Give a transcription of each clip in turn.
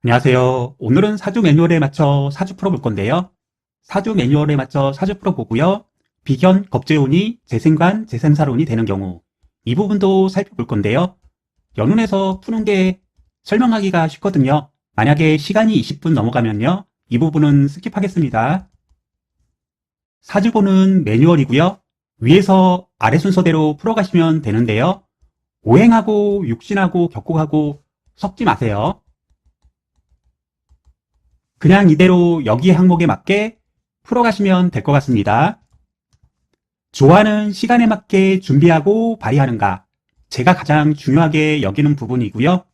안녕하세요. 오늘은 사주 매뉴얼에 맞춰 사주 풀어볼 건데요. 사주 매뉴얼에 맞춰 사주 풀어보고요. 비견, 겁재운이 재생관, 재생사론이 되는 경우 이 부분도 살펴볼 건데요. 연운에서 푸는 게 설명하기가 쉽거든요. 만약에 시간이 20분 넘어가면요. 이 부분은 스킵하겠습니다. 사주보는 매뉴얼이고요. 위에서 아래 순서대로 풀어가시면 되는데요. 오행하고 육신하고 격국하고 섞지 마세요. 그냥 이대로 여기 항목에 맞게 풀어가시면 될 것 같습니다. 좋아하는 시간에 맞게 준비하고 발휘하는가? 제가 가장 중요하게 여기는 부분이고요.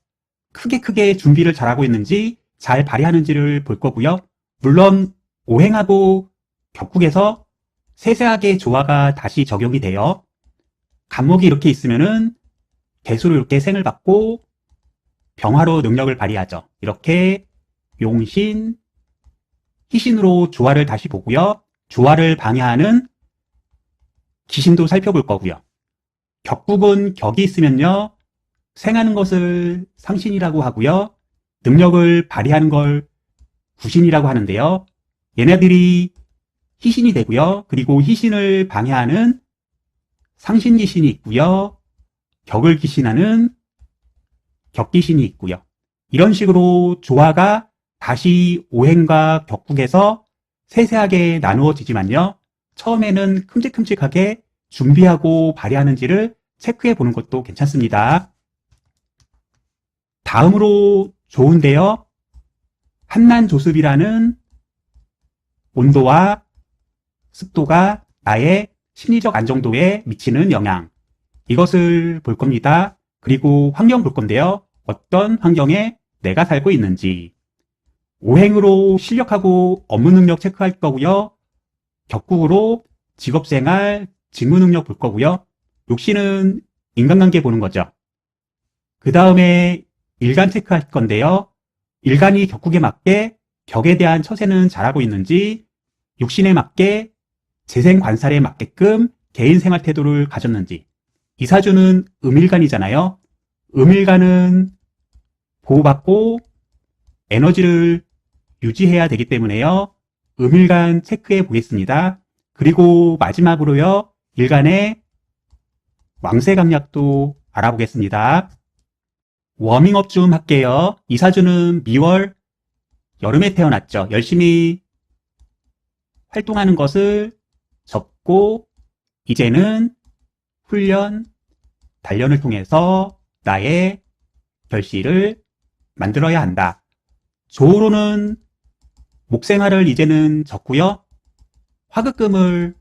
크게 준비를 잘하고 있는지 잘 발휘하는지를 볼 거고요. 물론 오행하고 격국에서 세세하게 조화가 다시 적용이 돼요. 간목이 이렇게 있으면은 개수로 이렇게 생을 받고 병화로 능력을 발휘하죠. 이렇게 용신, 희신으로 조화를 다시 보고요. 조화를 방해하는 기신도 살펴볼 거고요. 격국은 격이 있으면요. 생하는 것을 상신이라고 하고요. 능력을 발휘하는 걸 구신이라고 하는데요. 얘네들이 희신이 되고요. 그리고 희신을 방해하는 상신기신이 있고요. 격을 기신하는 격기신이 있고요. 이런 식으로 조화가 다시 오행과 격국에서 세세하게 나누어지지만요. 처음에는 큼직큼직하게 준비하고 발휘하는지를 체크해 보는 것도 괜찮습니다. 다음으로 좋은데요. 한난조습이라는 온도와 습도가 나의 심리적 안정도에 미치는 영향. 이것을 볼 겁니다. 그리고 환경 볼 건데요. 어떤 환경에 내가 살고 있는지. 오행으로 실력하고 업무 능력 체크할 거고요. 격국으로 직업생활, 직무 능력 볼 거고요. 육신은 인간관계 보는 거죠. 그 다음에 일간 체크할 건데요. 일간이 격국에 맞게 격에 대한 처세는 잘하고 있는지, 육신에 맞게 재생관살에 맞게끔 개인 생활 태도를 가졌는지. 이 사주는 음일간이잖아요. 음일간은 보호받고 에너지를 유지해야 되기 때문에요. 음일간 체크해 보겠습니다. 그리고 마지막으로요. 일간의 왕세강약도 알아보겠습니다. 워밍업 좀 할게요. 이 사주는 미월 여름에 태어났죠. 열심히 활동하는 것을 접고 이제는 훈련, 단련을 통해서 나의 결실을 만들어야 한다. 조로는 목생활을 이제는 접고요. 화급금을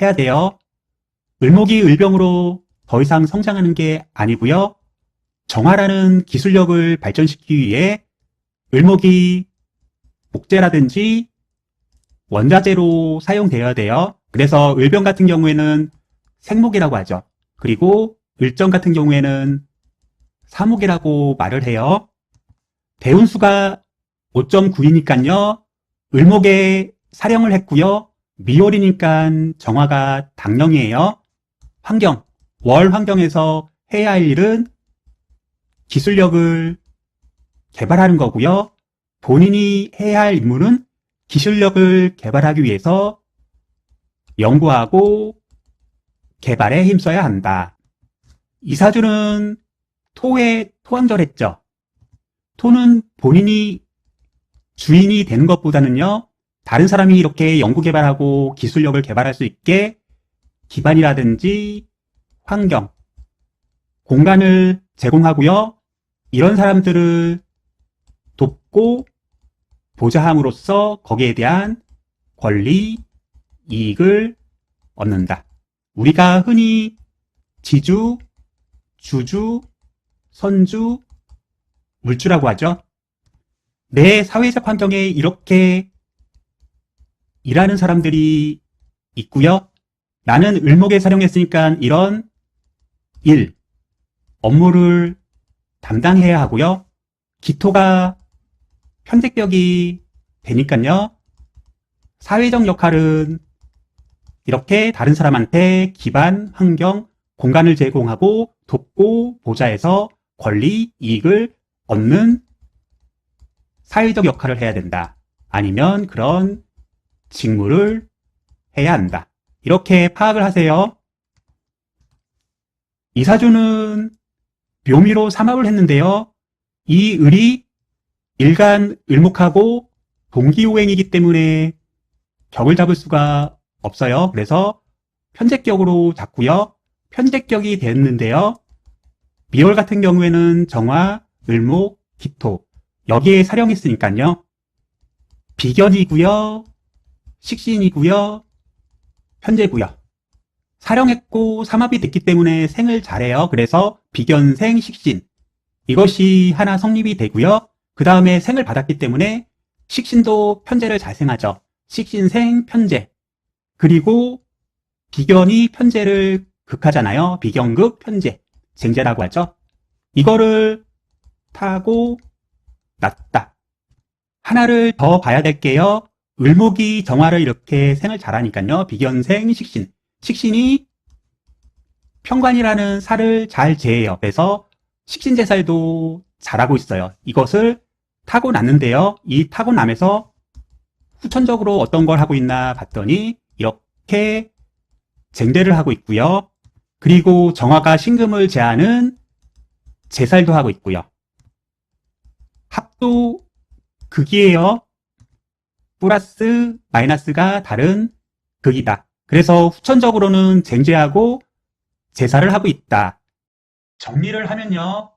해야 돼요. 을목이 을병으로 더 이상 성장하는 게 아니고요. 정화라는 기술력을 발전시키기 위해 을목이 목재라든지 원자재로 사용되어야 돼요. 그래서 을병 같은 경우에는 생목이라고 하죠. 그리고 을정 같은 경우에는 사목이라고 말을 해요. 대운수가 5.9이니까요. 을목에 사령을 했고요. 미월이니까 정화가 당령이에요. 환경, 월 환경에서 해야 할 일은 기술력을 개발하는 거고요. 본인이 해야 할 임무는 기술력을 개발하기 위해서 연구하고 개발에 힘써야 한다. 이 사주는 토에 토왕절했죠. 토는 본인이 주인이 되는 것보다는요. 다른 사람이 이렇게 연구 개발하고 기술력을 개발할 수 있게 기반이라든지 환경, 공간을 제공하고요. 이런 사람들을 돕고 보좌함으로써 거기에 대한 권리, 이익을 얻는다. 우리가 흔히 지주, 주주, 선주, 물주라고 하죠. 내 사회적 환경에 이렇게 일하는 사람들이 있고요. 나는 을목에 사령했으니까 이런 일, 업무를 담당해야 하고요. 기토가 편제격이 되니까요. 사회적 역할은 이렇게 다른 사람한테 기반, 환경, 공간을 제공하고 돕고 보좌해서 권리, 이익을 얻는 사회적 역할을 해야 된다. 아니면 그런 직무를 해야 한다. 이렇게 파악을 하세요. 이사주는 묘미로 삼합을 했는데요. 이 을이 일간 을목하고 동기오행이기 때문에 격을 잡을 수가 없어요. 그래서 편제격으로 잡고요. 편제격이 됐는데요. 미월 같은 경우에는 정화, 을목, 기토 여기에 사령했으니까요. 비견이고요. 식신이고요. 편제고요. 사령했고 삼합이 됐기 때문에 생을 잘해요. 그래서 비견생, 식신 이것이 하나 성립이 되고요. 그 다음에 생을 받았기 때문에 식신도 편제를 잘 생하죠. 식신생, 편제. 그리고 비견이 편제를 극하잖아요. 비견극, 편제. 쟁제라고 하죠. 이거를 타고 났다. 하나를 더 봐야 될게요. 을목이 정화를 이렇게 생을 잘하니까요. 비견생, 식신. 식신이 편관이라는 살을 잘 제해요. 그래서 식신제살도 잘하고 있어요. 이것을 타고났는데요. 이 타고남에서 후천적으로 어떤 걸 하고 있나 봤더니 이렇게 쟁대를 하고 있고요. 그리고 정화가 신금을 제하는 제살도 하고 있고요. 합도 극이에요. 플러스 마이너스가 다른 극이다. 그래서 후천적으로는 쟁제하고 제사를 하고 있다. 정리를 하면요.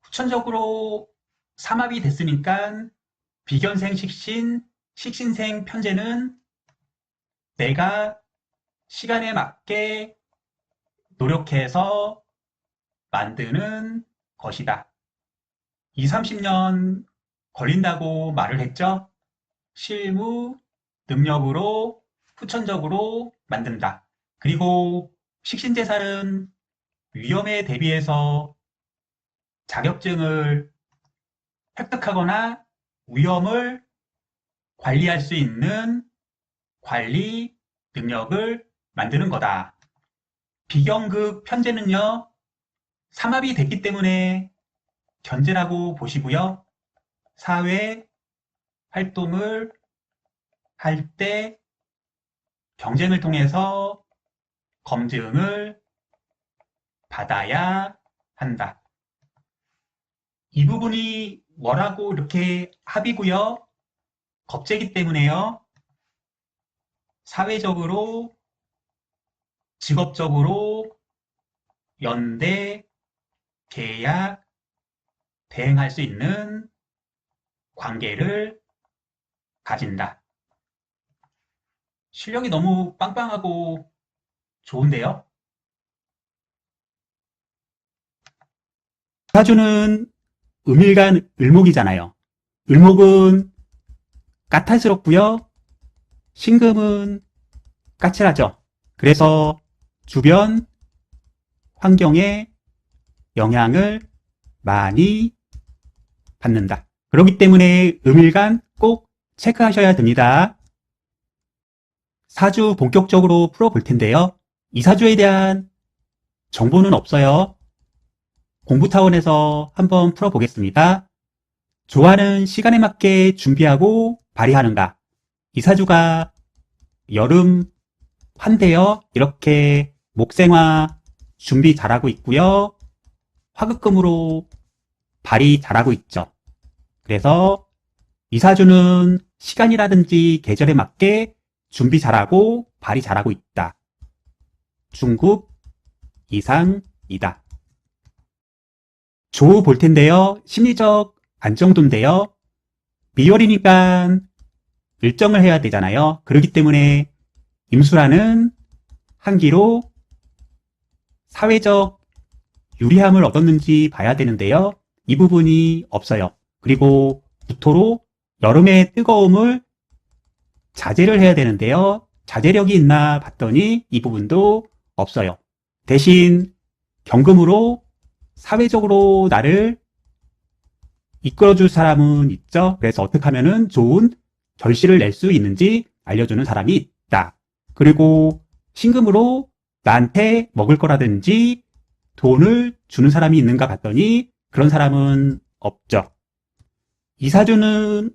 후천적으로 삼합이 됐으니까 비견생 식신, 식신생 편제는 내가 시간에 맞게 노력해서 만드는 것이다. 20, 30년 걸린다고 말을 했죠. 실무, 능력으로 후천적으로 만든다. 그리고 식신제살은 위험에 대비해서 자격증을 획득하거나 위험을 관리할 수 있는 관리 능력을 만드는 거다. 비견극 편제는요, 삼합이 됐기 때문에 견제라고 보시고요. 사회 활동을 할 때 경쟁을 통해서 검증을 받아야 한다. 이 부분이 월하고 이렇게 합이고요. 겁재기 때문에요. 사회적으로, 직업적으로 연대, 계약, 대행할 수 있는 관계를 가진다. 실력이 너무 빵빵하고 좋은데요? 사주는 음일간 을목이잖아요. 을목은 까탈스럽고요. 신금은 까칠하죠. 그래서 주변 환경에 영향을 많이 받는다. 그렇기 때문에 음일간 꼭 체크하셔야 됩니다. 사주 본격적으로 풀어볼 텐데요. 이 사주에 대한 정보는 없어요. 공부 차원에서 한번 풀어보겠습니다. 좋아하는 시간에 맞게 준비하고 발휘하는가. 이 사주가 여름 환대요. 이렇게 목생화 준비 잘하고 있고요. 화급금으로 발휘 잘하고 있죠. 그래서 이 사주는 시간이라든지 계절에 맞게 준비 잘하고 발휘 잘하고 있다. 중급 이상이다. 조 볼 텐데요. 심리적 안정도인데요. 미월이니까 일정을 해야 되잖아요. 그렇기 때문에 임수라는 한기로 사회적 유리함을 얻었는지 봐야 되는데요. 이 부분이 없어요. 그리고 구토로 여름의 뜨거움을 자제를 해야 되는데요. 자제력이 있나 봤더니 이 부분도 없어요. 대신 경금으로 사회적으로 나를 이끌어줄 사람은 있죠. 그래서 어떻게 하면은 좋은 결실을 낼 수 있는지 알려주는 사람이 있다. 그리고 신금으로 나한테 먹을 거라든지 돈을 주는 사람이 있는가 봤더니 그런 사람은 없죠. 이사주는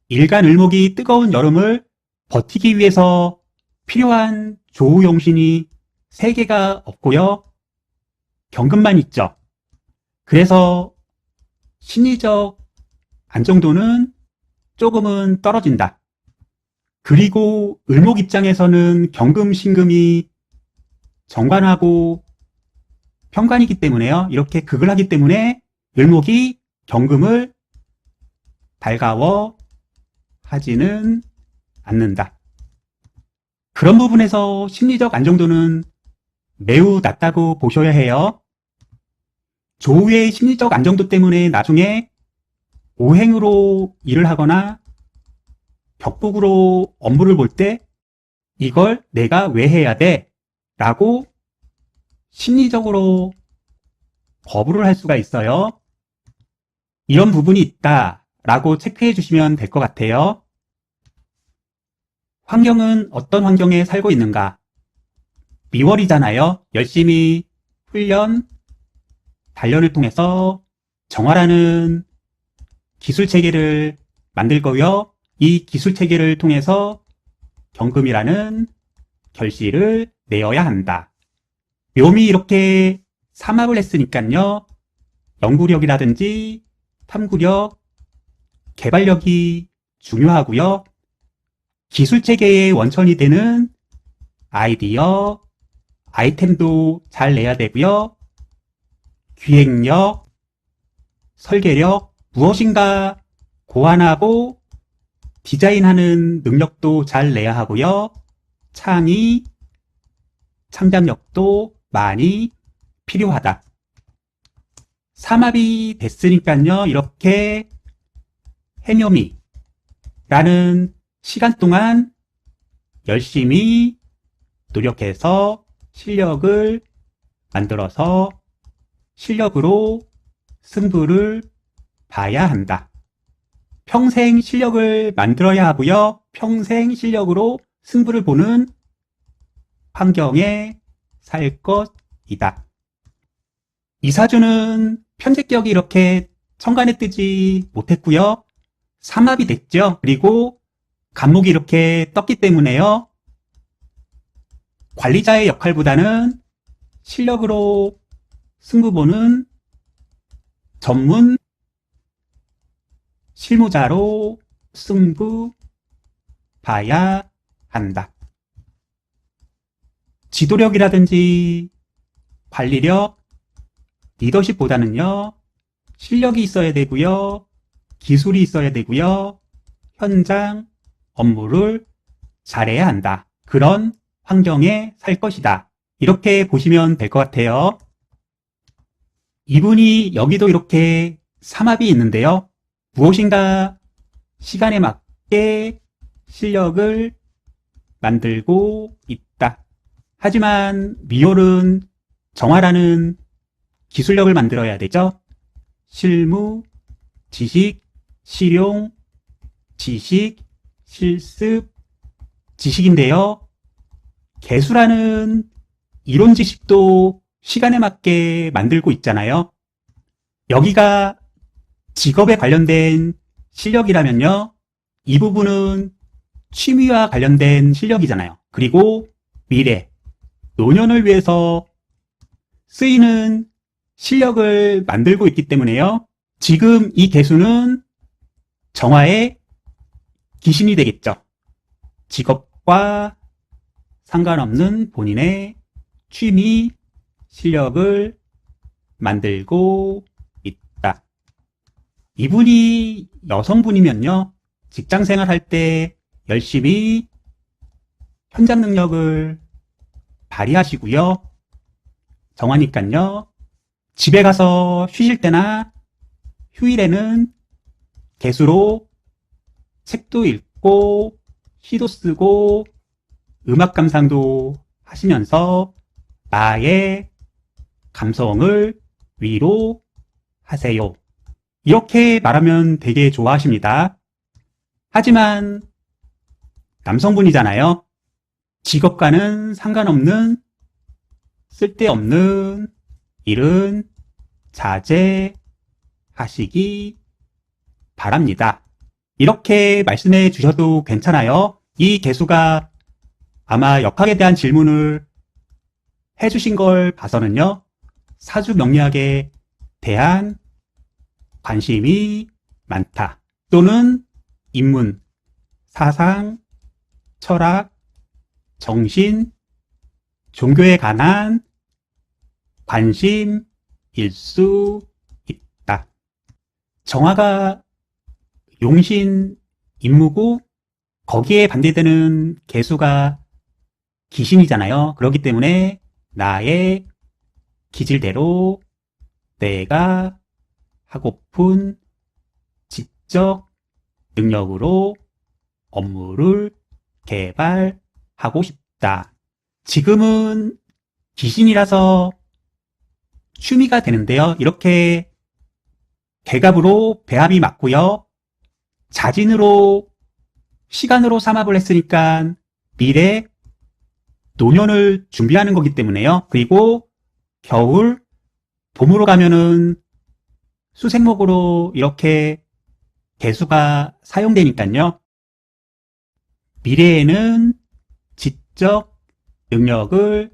일간을목이 뜨거운 여름을 버티기 위해서 필요한 조우용신이 3개가 없고요. 경금만 있죠. 그래서 심리적 안정도는 조금은 떨어진다. 그리고 을목 입장에서는 경금, 신금이 정관하고 편관이기 때문에요. 이렇게 극을 하기 때문에 을목이 경금을 달가워 하지는 않는다. 그런 부분에서 심리적 안정도는 매우 낮다고 보셔야 해요. 조우의 심리적 안정도 때문에 나중에 오행으로 일을 하거나 격북으로 업무를 볼 때 이걸 내가 왜 해야 돼? 라고 심리적으로 거부를 할 수가 있어요. 이런 부분이 있다 라고 체크해 주시면 될 것 같아요. 환경은 어떤 환경에 살고 있는가? 미월이잖아요. 열심히 훈련, 단련을 통해서 정화라는 기술체계를 만들 거고요. 이 기술체계를 통해서 경금이라는 결실을 내어야 한다. 묘미 이렇게 삼합을 했으니까요. 연구력이라든지 탐구력, 개발력이 중요하고요. 기술체계의 원천이 되는 아이디어, 아이템도 잘 내야 되고요. 기획력, 설계력, 무엇인가 고안하고 디자인하는 능력도 잘 내야 하고요. 창의, 창작력도 많이 필요하다. 삼합이 됐으니까요. 이렇게 해묘미라는 시간 동안 열심히 노력해서 실력을 만들어서 실력으로 승부를 봐야 한다. 평생 실력을 만들어야 하고요. 평생 실력으로 승부를 보는 환경에 살 것이다. 이사주는 편제격이 이렇게 천간에 뜨지 못했고요. 삼합이 됐죠. 그리고 간목이 이렇게 떴기 때문에요. 관리자의 역할보다는 실력으로 승부 보는 전문 실무자로 승부 봐야 한다. 지도력이라든지 관리력, 리더십보다는요. 실력이 있어야 되고요. 기술이 있어야 되고요. 현장 업무를 잘해야 한다. 그런 환경에 살 것이다. 이렇게 보시면 될 것 같아요. 이분이 여기도 이렇게 삼합이 있는데요. 무엇인가 시간에 맞게 실력을 만들고 있다. 하지만 미월은 정화라는 기술력을 만들어야 되죠. 실무, 지식, 실용, 지식, 실습, 지식인데요. 개수라는 이론 지식도 시간에 맞게 만들고 있잖아요. 여기가 직업에 관련된 실력이라면요. 이 부분은 취미와 관련된 실력이잖아요. 그리고 미래, 노년을 위해서 쓰이는 실력을 만들고 있기 때문에요. 지금 이 개수는 정화의 기신이 되겠죠. 직업과 상관없는 본인의 취미, 실력을 만들고 있다. 이분이 여성분이면요. 직장생활 할 때 열심히 현장 능력을 발휘하시고요. 정하니까요. 집에 가서 쉬실 때나 휴일에는 개수로 책도 읽고 시도 쓰고 음악 감상도 하시면서 나의 감성을 위로하세요. 이렇게 말하면 되게 좋아하십니다. 하지만 남성분이잖아요. 직업과는 상관없는 쓸데없는 일은 자제하시기 바랍니다. 이렇게 말씀해 주셔도 괜찮아요. 이 개수가 아마 역학에 대한 질문을 해주신 걸 봐서는요, 사주 명리학에 대한 관심이 많다. 또는 인문, 사상, 철학, 정신, 종교에 관한 관심일 수 있다. 정화가 용신 임무고 거기에 반대되는 개수가 기신이잖아요. 그렇기 때문에 나의 기질대로 내가 하고픈 지적 능력으로 업무를 개발하고 싶다. 지금은 기신이라서 취미가 되는데요. 이렇게 개갑으로 배합이 맞고요. 자진으로 시간으로 삼합을 했으니까 미래 노년을 준비하는 거기 때문에요. 그리고 겨울, 봄으로 가면은 수생목으로 이렇게 개수가 사용되니까요. 미래에는 지적 능력을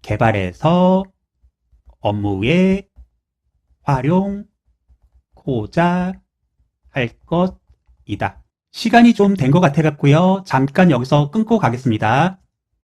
개발해서 업무에 활용하고자 할 것이다. 시간이 좀 된 것 같아 갖고요. 잠깐 여기서 끊고 가겠습니다.